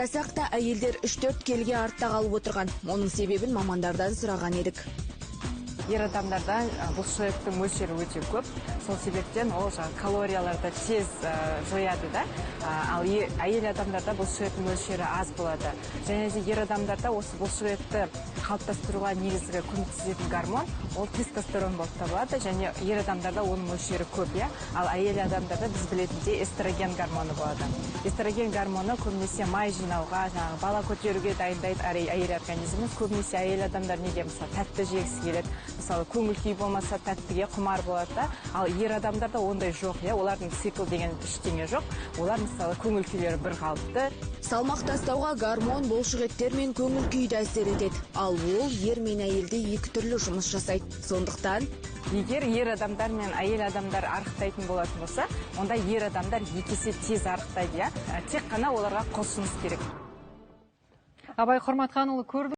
Сақта әйелдер 3-4 келге артта қалып отырған. Оның себебін мамандардан сұраған едік. Ер адамдарда бұлшықтың мөлшері өте көп. Сол себептен ол калорияларды тез жояды да. Ал әйел адамдарда бұлшықтың мөлшері аз болады. Және де ер адамдарда осы бұлшықты қалыптастыруға негізгі көмектесетін гормон ол тестостерон болып табылады. Және ер адамдарда оның мөлшері көп, я. Ал әйел адамдарда біз білетіндей эстроген гормоны болады. Эстроген гормоны көбінесе май жинауға, бала көтеруге дайындайды әйел организмі. Көбінесе әйел адамдар неге мысалы тәтті жегісі келеді. Мысалы, көңіл күй болмаса тәттіге құмар болады да. Ал ер адамдарда ондай жоқ, я. Олардың цикл деген ештеңе жоқ. Олар мысалы көңіл күйлері бір қалыпты. Салмақ тастауға гормон, бұлшықеттер мен көңіл күйді әсер етеді. Ал ол ер мен әйелде екі түрлі жұмыс жасайды. Сондықтан егер ер адамдар мен әйел адамдар арықтайтын болатын болса, онда ер адамдар екі есе тез арықтайды, я. Тек қана оларға құлшыныс керек. Абай Құрматханұлы көрді.